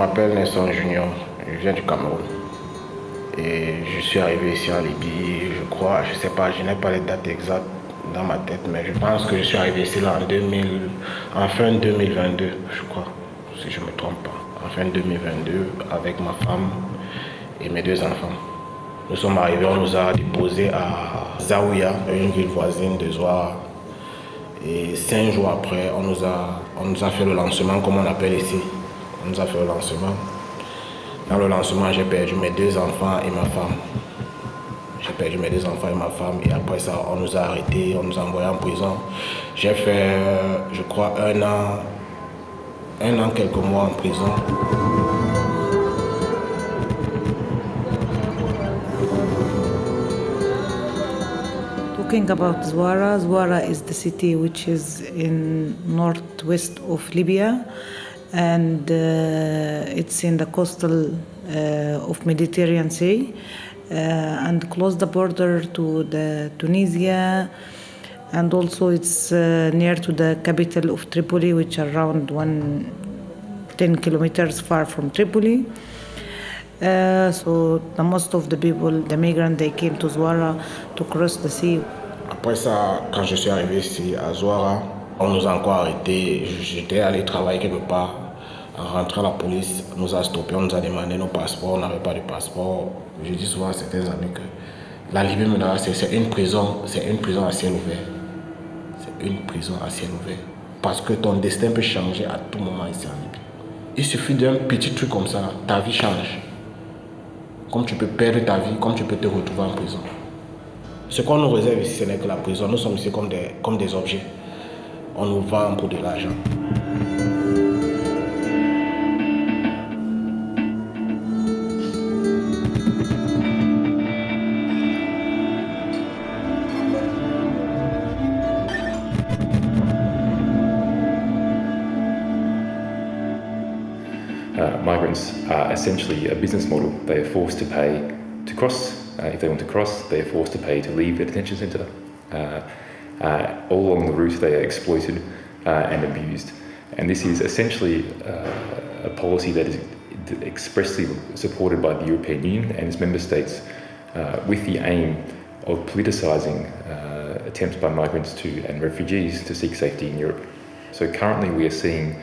m'appelle Nelson Junior, je viens du Cameroun. Et je suis arrivé ici en Libye, je crois, je sais pas, je n'ai pas les dates exactes dans ma tête, mais je pense que je suis arrivé ici là en fin 2022, je crois, si je ne me trompe pas. En fin 2022, avec ma femme et mes 2 enfants. Nous sommes arrivés, on nous a déposés à Zaouia, une ville voisine de Zouara. Et 5 jours après, on nous a fait le lancement, comme on appelle ici. On nous a fait le lancement. Dans le lancement, j'ai perdu mes 2 enfants et ma femme. J'ai perdu mes 2 enfants et ma femme. Et après ça, on nous a arrêtés, on nous a envoyés en prison. J'ai fait, je crois, 1 an, quelques mois en prison. Talking about Zwara, Zwara is the city which is in northwest of Libya, and it's in the coastal of Mediterranean Sea, and close the border to the Tunisia, and also it's near to the capital of Tripoli, which are around 10 kilometers far from Tripoli. So the most of the people, the migrants, they came to Zwara to cross the sea. Après ça, quand je suis arrivé ici à Zouara, on nous a encore arrêtés. J'étais allé travailler quelque part. En rentrant, la police nous a stoppés, on nous a demandé nos passeports, on n'avait pas de passeport. Je dis souvent à certains amis que la Libye, c'est une prison à ciel ouvert. C'est une prison à ciel ouvert. Parce que ton destin peut changer à tout moment ici en Libye. Il suffit d'un petit truc comme ça, ta vie change. Comme tu peux perdre ta vie, comme tu peux te retrouver en prison. Ce qu'on nous réserve ici, ce n'est que la prison. Nous sommes ici comme des objets. On nous vend pour de l'argent. Migrants are essentially a business model. They are forced to pay to cross. If they want to cross, they are forced to pay to leave the detention centre. All along the route, they are exploited and abused. And this is essentially a policy that is expressly supported by the European Union and its member states with the aim of politicising attempts by migrants and refugees to seek safety in Europe. So currently we are seeing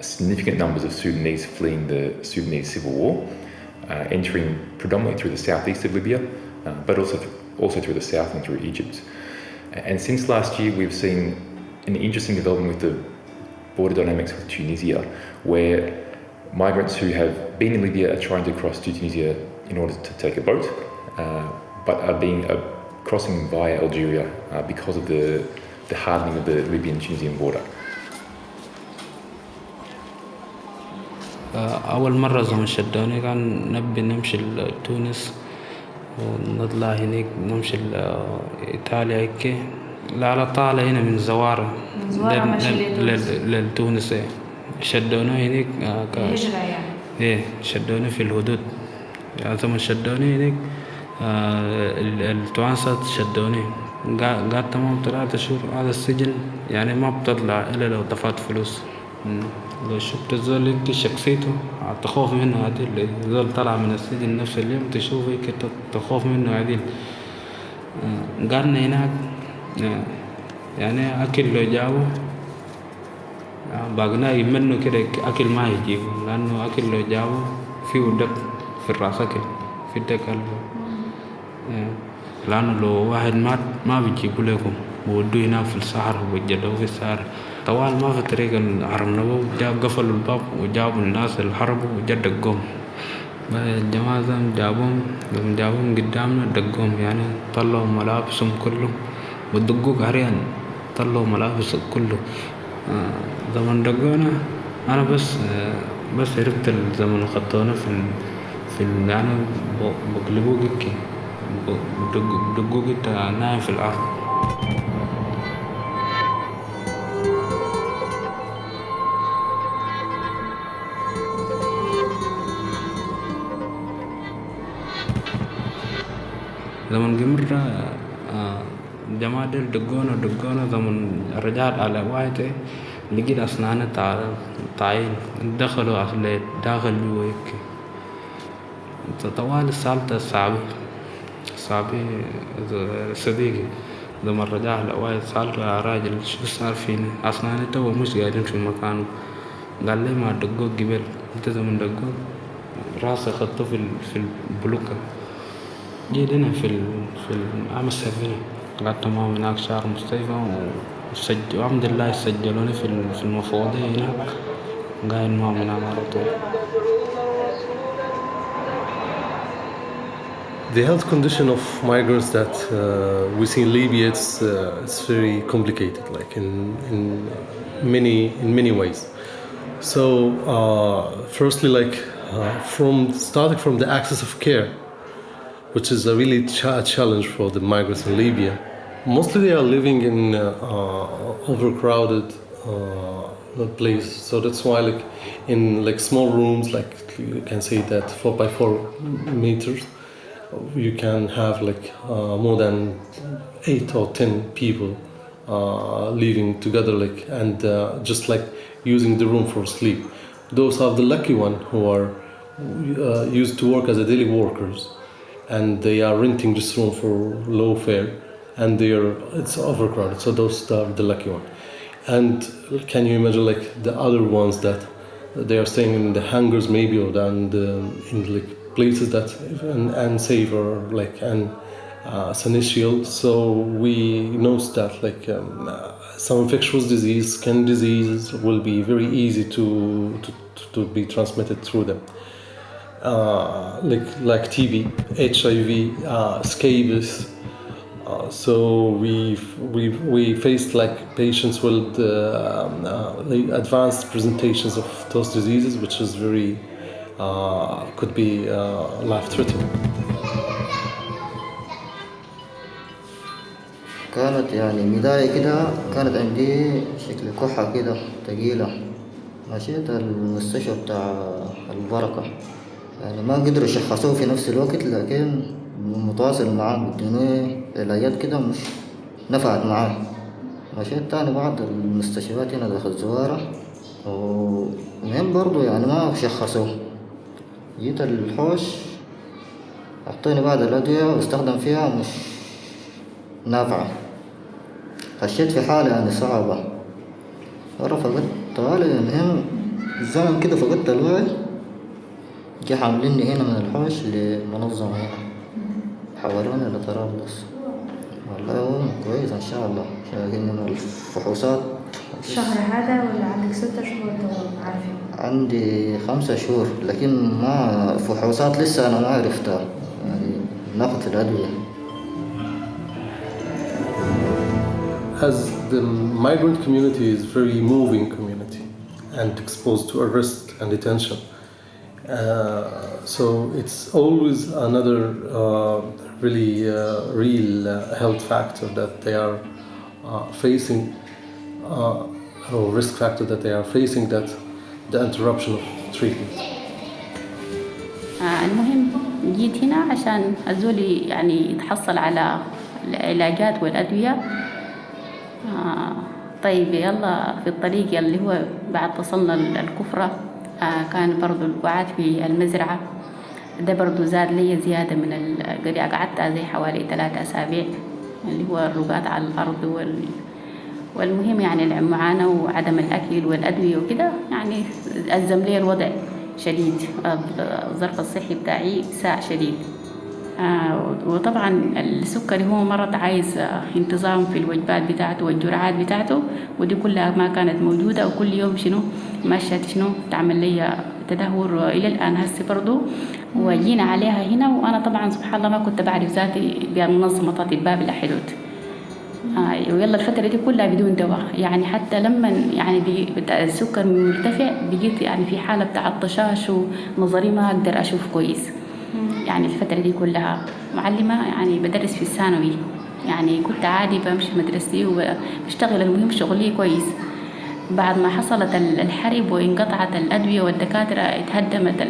significant numbers of Sudanese fleeing the Sudanese civil war, entering predominantly through the southeast of Libya, but also through the south and through Egypt. And since last year, we've seen an interesting development with the border dynamics with Tunisia, where migrants who have been in Libya are trying to cross to Tunisia in order to take a boat, but are crossing via Algeria because of the hardening of the Libyan-Tunisian border. أول مرة زمن شدوني كان نبي نمشي لتونس ونطلع هناك نمشي لإيطاليا هيك لا على طالع هنا من زوارة لتونس. شدونا هناك هجرة يعني. إيه شدوني في الحدود يعني زمن شدوني هناك التوانسة شدوني قعدت تمام 3 شهور على السجن يعني ما بتطلع إلا لو دفعت فلوس. لو شفت الزول هيك شخصيته تخاف منه عديل. الزول طلع من السجن نفس اليوم تشوفه هيك تخاف منه عديل. قعدنا هناك يعني أكل لو جابه باقنا منه كده أكل ما يجيبه لأنه أكل لو جابه فيه دق في الراس أكل في دق لأنه لو واحد مات ما بيجيبوا لكم بودوه هنا في الصحراء وجدوه في الصحراء طوال ما في طريق الحرم نبوي جاب قفلوا الباب وجابوا الناس اللي حربوا وجد دقوم. الجماعة جابوهم لما جابوهم قدامنا دقوم يعني طلعوا ملابسهم كلهم والدقوق عريان طلعوا ملابسهم كله. زمن دقونا أنا بس عرفت الزمن خطونا في يعني بقلبوه كي بدقوق نايم في الأرض. زمن قمرة جماعة دقونا زمن رجعت على واحد لقيت أسنانه تعين دخلوا أصل داخل جوا هيك طوال السالفة صعبة صديقي لما رجع الأوائل سألته يا راجل شو صار فيني أسناني توا مش قاعدين في مكانه قال لي ما دقوك قبل أنت من دقوك راسي خدته في البلوكة جيت هنا في عام السفينة قعدت معهم هناك شهر مستشفى والحمد لله سجلوني في المفوضية هناك قاعد معهم هناك على طول. The health condition of migrants that we see in Libya, it's very complicated, like in many ways. So, firstly, like starting from the access of care, which is a really challenge for the migrants in Libya. Mostly they are living in overcrowded places, so that's why, like in like small rooms, like you can say that 4x4 meters. You can have like more than 8 or 10 people living together, like and just like using the room for sleep. Those are the lucky ones who are used to work as a daily workers, and they are renting this room for low fare, and it's overcrowded. So those are the lucky ones. And can you imagine like the other ones that they are staying in the hangars maybe, or in like places that unsafe or like sanitial. So we noticed that like some infectious disease, skin diseases will be very easy to be transmitted through them. Like TB, HIV, scabies. So we faced like patients with advanced presentations of those diseases, which is very could be life-threatening. كانت يعني بداية كده كانت عندي شكل كحة كده تقيلة. مشيت المستشفى بتاع البركة، يعني ما قدروا يشخصوه في نفس الوقت، لكن متواصل معاه بدون علاجات كده مش نفعت معاه. مشيت تاني بعض المستشفيات هنا داخل زوارة، ومهم برضو يعني ما شخصوه. جيت الحوش أعطوني بعض الأدوية واستخدم فيها مش نافعة. خشيت في حالة يعني صعبة، مرة فقدت طوالي المهم الزمن كده فقدت الوعي. جي حامليني هنا من الحوش لمنظمة هنا، حولوني لطرابلس. والله هو كويس إن شاء الله، لكن من الفحوصات الشهر هذا ولا عندك 6 شهور عارفة؟ عندي 5 شهور، لكن ما فحوصات لسه أنا ما عرفتها، يعني ناخد الأدوية. As the migrant community is very moving community and exposed to arrest and detention, so it's always another really real health factor that they are facing, or risk factor that they are facing, that the interruption of treatment. المهم جيت هنا عشان أزولي يعني يتحصل على العلاجات والأدوية. طيب يلا في الطريق اللي هو بعد وصلنا الكفرة، كان برضو الوعاد في المزرعة ده برضو زاد لي زيادة من القرية. قعدت زي حوالي 3 أسابيع اللي هو الرقاد على الأرض والمهم يعني المعاناة وعدم الأكل والأدوية وكده، يعني أزم لي الوضع شديد. الظرف الصحي بتاعي ساء شديد. وطبعا السكري هو مرض عايز انتظام في الوجبات بتاعته والجرعات بتاعته، ودي كلها ما كانت موجودة. وكل يوم ماشية تعمل لي تدهور إلى الآن هسه برضو، وجينا عليها هنا. وأنا طبعا سبحان الله ما كنت بعرف ذاتي بمنظمة أطباء بلا حدود. ويلا الفترة دي كلها بدون دواء، يعني حتى لما يعني السكر مرتفع بقيت يعني في حالة بتاع الطشاش ونظري ما أقدر أشوف كويس. يعني الفترة دي كلها معلمة، يعني بدرس في الثانوي، يعني كنت عادي بمشي مدرستي وبشتغل، المهم شغلي كويس. بعد ما حصلت الحرب وانقطعت الأدوية والدكاترة اتهدمت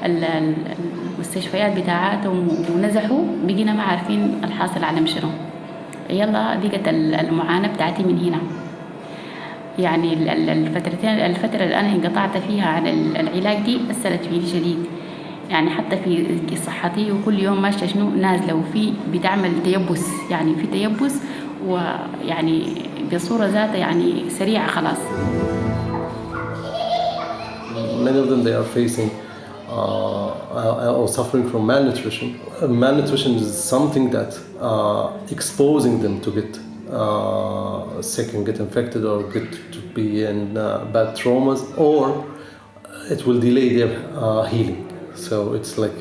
المستشفيات بتاعاتهم ونزحوا، بقينا ما عارفين الحاصل على شنو. يلا دقت المعاناة بتاعتي من هنا. يعني الفترة اللي أنا انقطعت فيها عن العلاج دي أثرت فيني شديد. يعني حتى في صحتي وكل يوم ماشية شنو نازلة وفي بتعمل تيبس، يعني في تيبس ويعني بصورة ذاتها يعني سريعة خلاص. Many of them they are facing or suffering from malnutrition. Malnutrition is something that exposing them to get sick and get infected or get to be in bad traumas, or it will delay their healing. So it's like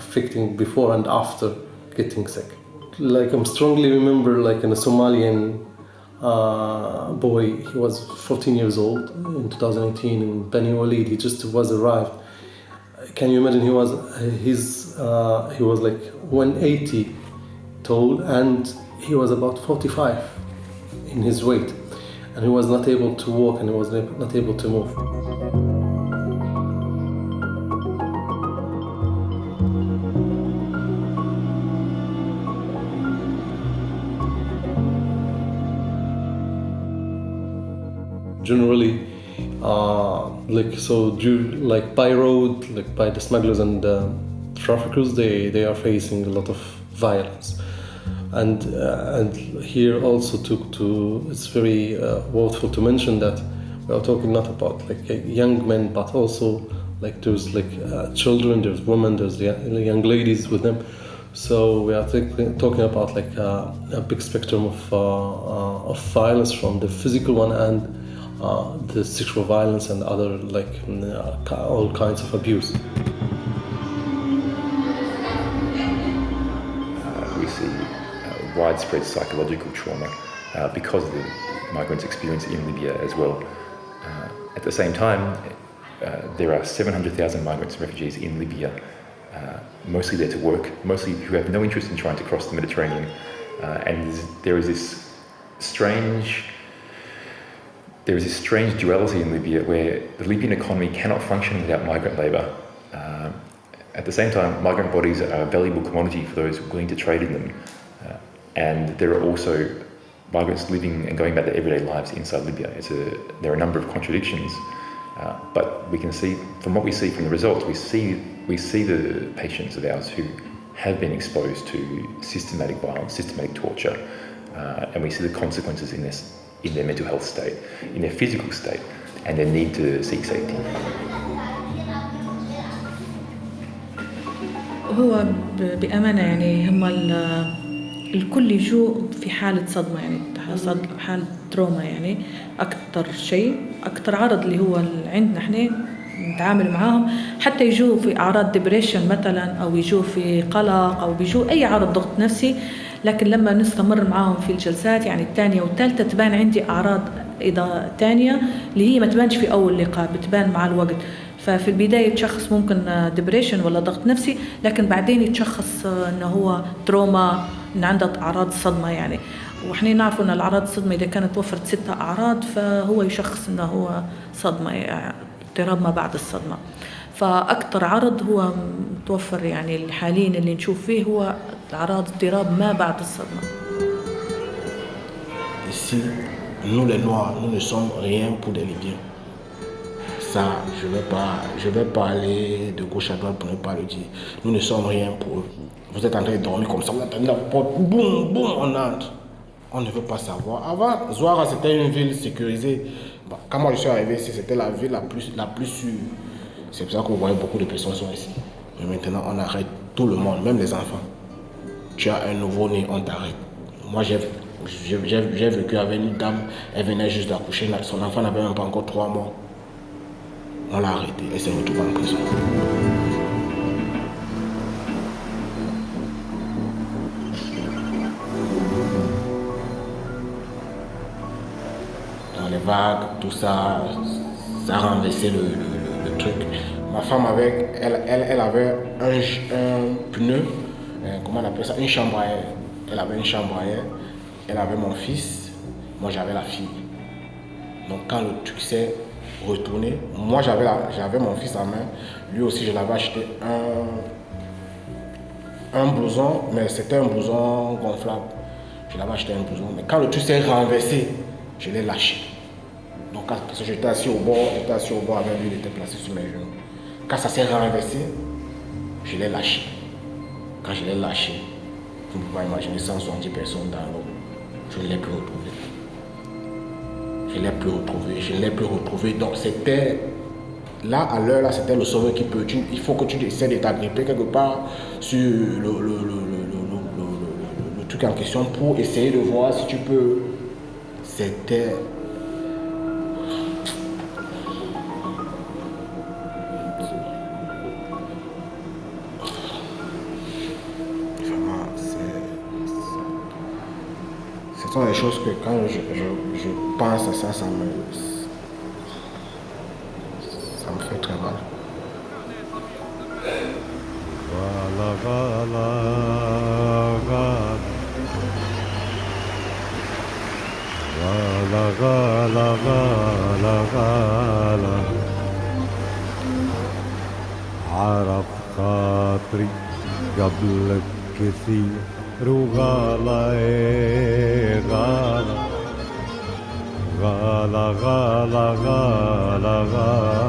affecting before and after getting sick. Like I'm strongly remember like in a Somalian boy, he was 14 years old in 2018 in Bani Walid. He just was arrived. Can you imagine? He was like 180 tall and he was about 45 in his weight, and he was not able to walk and he was not able to move. Generally, like by road, like by the smugglers and traffickers, they are facing a lot of violence, and here also it's very worthwhile to mention that we are talking not about like young men, but also like there's like children, there's women, there's young ladies with them. So we are talking about like a big spectrum of violence, from the physical one and the sexual violence and other like all kinds of abuse. We see widespread psychological trauma because of the migrants' experience in Libya as well. At the same time, there are 700,000 migrants and refugees in Libya, mostly there to work, mostly who have no interest in trying to cross the Mediterranean, and there is this strange duality in Libya where the Libyan economy cannot function without migrant labour. At the same time, migrant bodies are a valuable commodity for those willing to trade in them. And there are also migrants living and going about their everyday lives inside Libya. There are a number of contradictions, but we can see, from what we see from the results, we see the patients of ours who have been exposed to systematic violence, systematic torture, and we see the consequences in their mental health state, in their physical state, and their need to seek safety. هو بأمانة يعني هم الكل يجوا في حالة صدمة، يعني حالة تروما، يعني أكتر عرض اللي هو عندنا إحنا نتعامل معاهم، حتى يجوا في أعراض ديبريشن مثلا، أو يجوا في قلق، أو بيجوا أي عرض ضغط نفسي. لكن لما نستمر معاهم في الجلسات يعني الثانية والثالثة تبان عندي أعراض تانية اللي هي ما تبانش في أول لقاء، بتبان مع الوقت. ففي البداية يتشخص ممكن ديبريشن ولا ضغط نفسي، لكن بعدين يتشخص إنه هو تروما، إن عنده أعراض صدمة يعني. وإحنا نعرف إن الأعراض الصدمة إذا كانت توفرت 6 أعراض فهو يشخص إنه هو صدمة، يعني اضطراب ما بعد الصدمة. فأكثر عرض هو متوفر يعني حاليا اللي نشوف فيه هو أعراض اضطراب ما بعد الصدمة. Ici, nous les Noirs, nous ne sommes rien pour les Libyens. Ça, je vais pas aller de gauche à droite pour ne pas le dire. Nous ne sommes rien pour eux. Vous êtes en train de dormir comme ça, vous attendez la porte, boum, boum, on entre. On ne veut pas savoir. Avant, Zouara, c'était une ville sécurisée. Bon, quand moi je suis arrivé ici, c'était la ville la plus sûre. C'est pour ça que vous voyez beaucoup de personnes sont ici. Mais maintenant, on arrête tout le monde, même les enfants. Tu as un nouveau-né, on t'arrête. Moi, j'ai vécu avec une dame, elle venait juste d'accoucher, son enfant n'avait même pas encore 3 mois. On l'a arrêtée, elle s'est retrouvée en prison. Dans les vagues, tout ça, ça a renversé le truc. Ma femme, elle avait un pneu, comment on appelle ça, une chambre à air. Elle avait une chambre à air, elle avait mon fils, moi j'avais la fille. Donc quand le truc s'est retourné, moi j'avais mon fils en main, lui aussi je l'avais acheté un blouson, mais c'était un blouson gonflable. Je l'avais acheté un blouson, mais quand le truc s'est renversé, je l'ai lâché. Donc quand j'étais assis au bord avec lui, il était placé sur mes genoux. Quand ça s'est renversé, je l'ai lâché. Quand je l'ai lâché, vous ne pouvez pas imaginer 170 personnes dans l'eau. Je ne l'ai plus retrouvé. Je ne l'ai plus retrouvé. Donc c'était, là, à l'heure, là, c'était le sauveur qui peut. Il faut que tu essaies de t'agripper quelque part sur le truc en question pour essayer de voir si tu peux. C'était... Ce sont des choses que quand je pense à ça, ça me fait très mal. Gala, gala, gala. Gala, gala, gala, gala. عرف خاطري قبلك كثير وغالى غالى غالى غالى غالى غالى